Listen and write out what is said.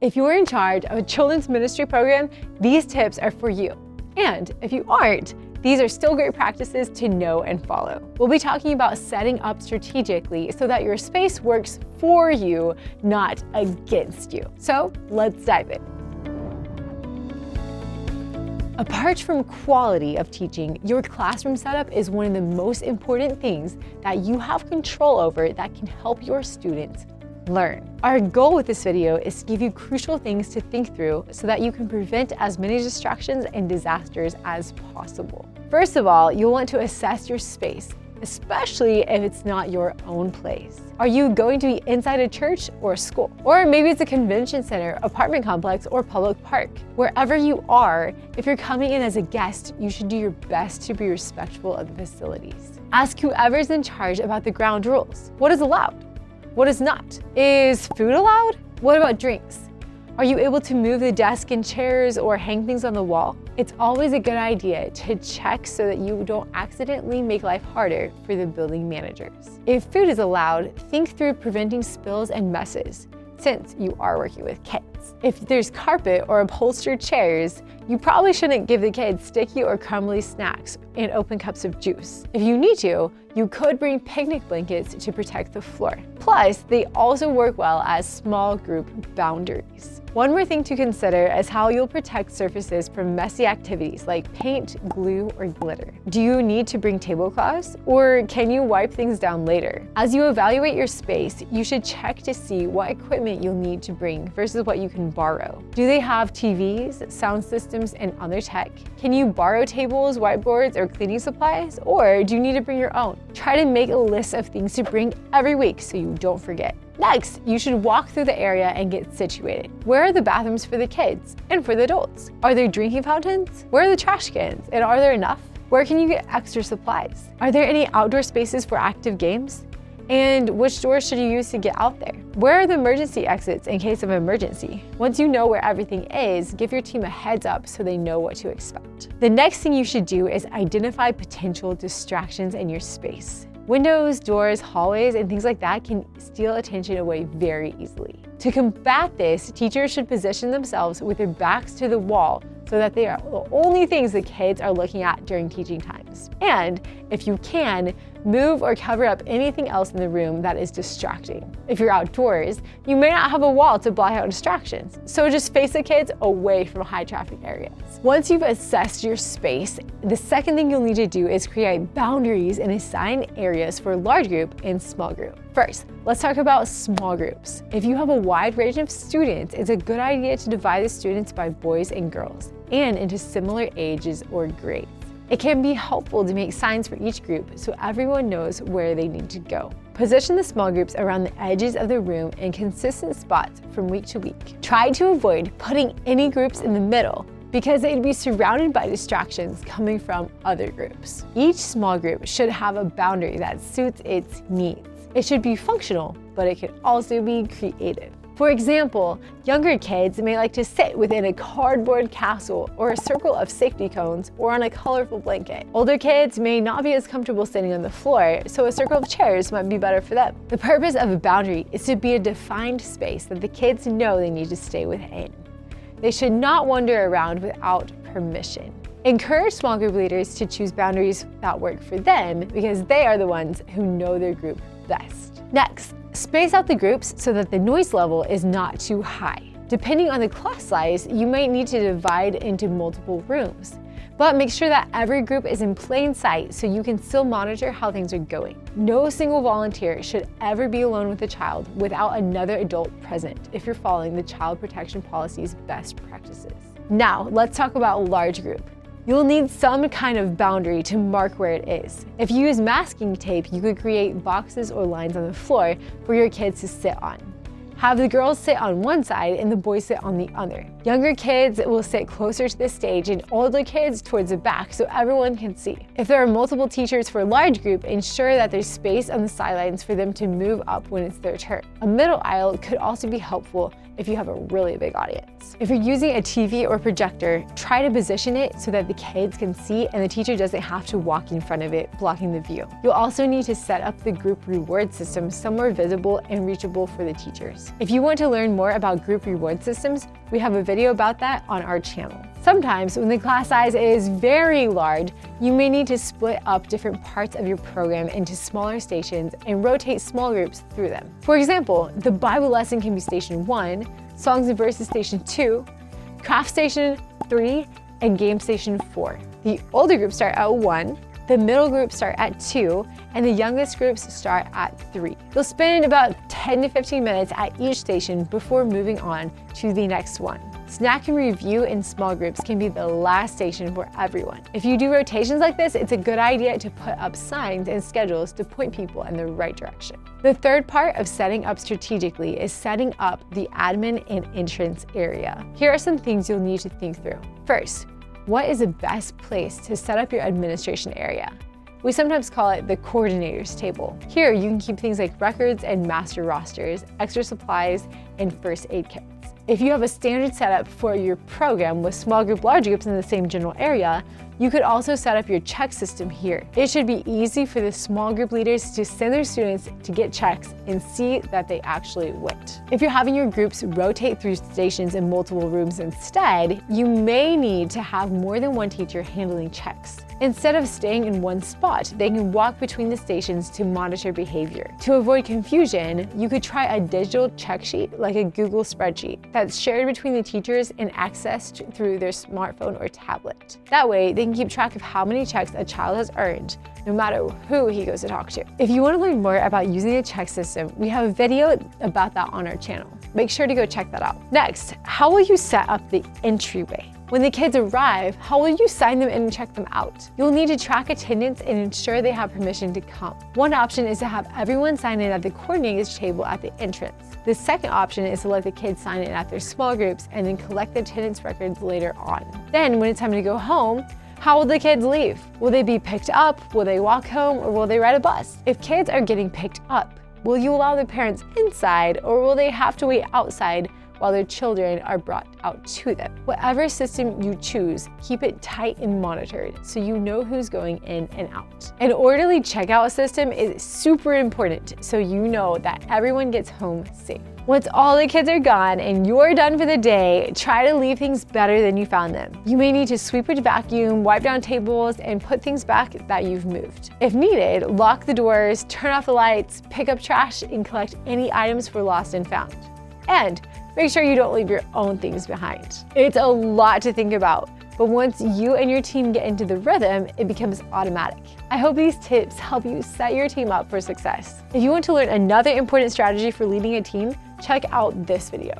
If you're in charge of a children's ministry program, these tips are for you. And if you aren't, these are still great practices to know and follow. We'll be talking about setting up strategically so that your space works for you, not against you. So let's dive in. Apart from quality of teaching, your classroom setup is one of the most important things that you have control over that can help your students learn. Our goal with this video is to give you crucial things to think through so that you can prevent as many distractions and disasters as possible. First of all, you'll want to assess your space, especially if it's not your own place. Are you going to be inside a church or a school? Or maybe it's a convention center, apartment complex, or public park. Wherever you are, if you're coming in as a guest, you should do your best to be respectful of the facilities. Ask whoever's in charge about the ground rules. What is allowed? What is not? Is food allowed? What about drinks? Are you able to move the desk and chairs or hang things on the wall? It's always a good idea to check so that you don't accidentally make life harder for the building managers. If food is allowed, think through preventing spills and messes, since you are working with kids. If there's carpet or upholstered chairs, you probably shouldn't give the kids sticky or crumbly snacks and open cups of juice. If you need to, you could bring picnic blankets to protect the floor. Plus, they also work well as small group boundaries. One more thing to consider is how you'll protect surfaces from messy activities like paint, glue, or glitter. Do you need to bring tablecloths, or can you wipe things down later? As you evaluate your space, you should check to see what equipment you'll need to bring versus what you can borrow. Do they have TVs, sound systems, and other tech? Can you borrow tables, whiteboards, or cleaning supplies, or do you need to bring your own? Try to make a list of things to bring every week so you don't forget. Next, you should walk through the area and get situated. Where are the bathrooms for the kids and for the adults? Are there drinking fountains? Where are the trash cans? And are there enough? Where can you get extra supplies? Are there any outdoor spaces for active games? And which doors should you use to get out there? Where are the emergency exits in case of an emergency? Once you know where everything is, give your team a heads up so they know what to expect. The next thing you should do is identify potential distractions in your space. Windows, doors, hallways, and things like that can steal attention away very easily. To combat this, teachers should position themselves with their backs to the wall so that they are the only things the kids are looking at during teaching times. And if you can, move or cover up anything else in the room that is distracting. If you're outdoors, you may not have a wall to block out distractions, so just face the kids away from high traffic areas. Once you've assessed your space, the second thing you'll need to do is create boundaries and assign areas for large group and small group. First, let's talk about small groups. If you have a wide range of students, it's a good idea to divide the students by boys and girls and into similar ages or grades. It can be helpful to make signs for each group so everyone knows where they need to go. Position the small groups around the edges of the room in consistent spots from week to week. Try to avoid putting any groups in the middle because they'd be surrounded by distractions coming from other groups. Each small group should have a boundary that suits its needs. It should be functional, but it can also be creative. For example, younger kids may like to sit within a cardboard castle or a circle of safety cones or on a colorful blanket. Older kids may not be as comfortable sitting on the floor, so a circle of chairs might be better for them. The purpose of a boundary is to be a defined space that the kids know they need to stay within. They should not wander around without permission. Encourage small group leaders to choose boundaries that work for them because they are the ones who know their group best. Next, space out the groups so that the noise level is not too high. Depending on the class size, you might need to divide into multiple rooms, but make sure that every group is in plain sight so you can still monitor how things are going. No single volunteer should ever be alone with a child without another adult present if you're following the Child Protection Policy's best practices. Now, let's talk about large group. You'll need some kind of boundary to mark where it is. If you use masking tape, you could create boxes or lines on the floor for your kids to sit on. Have the girls sit on one side and the boys sit on the other. Younger kids will sit closer to the stage and older kids towards the back so everyone can see. If there are multiple teachers for a large group, ensure that there's space on the sidelines for them to move up when it's their turn. A middle aisle could also be helpful if you have a really big audience. If you're using a TV or projector, try to position it so that the kids can see and the teacher doesn't have to walk in front of it, blocking the view. You'll also need to set up the group reward system somewhere visible and reachable for the teachers. If you want to learn more about group reward systems, we have a video about that on our channel. Sometimes when the class size is very large, you may need to split up different parts of your program into smaller stations and rotate small groups through them. For example, the Bible lesson can be station 1, songs and verses station 2, craft station 3, and game station 4. The older groups start at 1, the middle groups start at 2, and the youngest groups start at 3. You'll spend about 10 to 15 minutes at each station before moving on to the next one. Snack and review in small groups can be the last station for everyone. If you do rotations like this, it's a good idea to put up signs and schedules to point people in the right direction. The third part of setting up strategically is setting up the admin and entrance area. Here are some things you'll need to think through. First, what is the best place to set up your administration area? We sometimes call it the coordinator's table. Here, you can keep things like records and master rosters, extra supplies, and first aid kits. If you have a standard setup for your program with small group, large groups in the same general area, you could also set up your check system here. It should be easy for the small group leaders to send their students to get checks and see that they actually went. If you're having your groups rotate through stations in multiple rooms instead, you may need to have more than one teacher handling checks. Instead of staying in one spot, they can walk between the stations to monitor behavior. To avoid confusion, you could try a digital check sheet like a Google spreadsheet that's shared between the teachers and accessed through their smartphone or tablet. That way, they can keep track of how many checks a child has earned, no matter who he goes to talk to. If you want to learn more about using a check system, we have a video about that on our channel. Make sure to go check that out. Next, how will you set up the entryway? When the kids arrive, how will you sign them in and check them out? You'll need to track attendance and ensure they have permission to come. One option is to have everyone sign in at the coordinator's table at the entrance. The second option is to let the kids sign in at their small groups and then collect the attendance records later on. Then, when it's time to go home, how will the kids leave? Will they be picked up? Will they walk home? Or will they ride a bus? If kids are getting picked up, will you allow the parents inside or will they have to wait outside while their children are brought out to them? Whatever system you choose, keep it tight and monitored so you know who's going in and out. An orderly checkout system is super important so you know that everyone gets home safe. Once all the kids are gone and you're done for the day, try to leave things better than you found them. You may need to sweep or vacuum, wipe down tables, and put things back that you've moved. If needed, lock the doors, turn off the lights, pick up trash, and collect any items for lost and found. And make sure you don't leave your own things behind. It's a lot to think about, but once you and your team get into the rhythm, it becomes automatic. I hope these tips help you set your team up for success. If you want to learn another important strategy for leading a team, check out this video.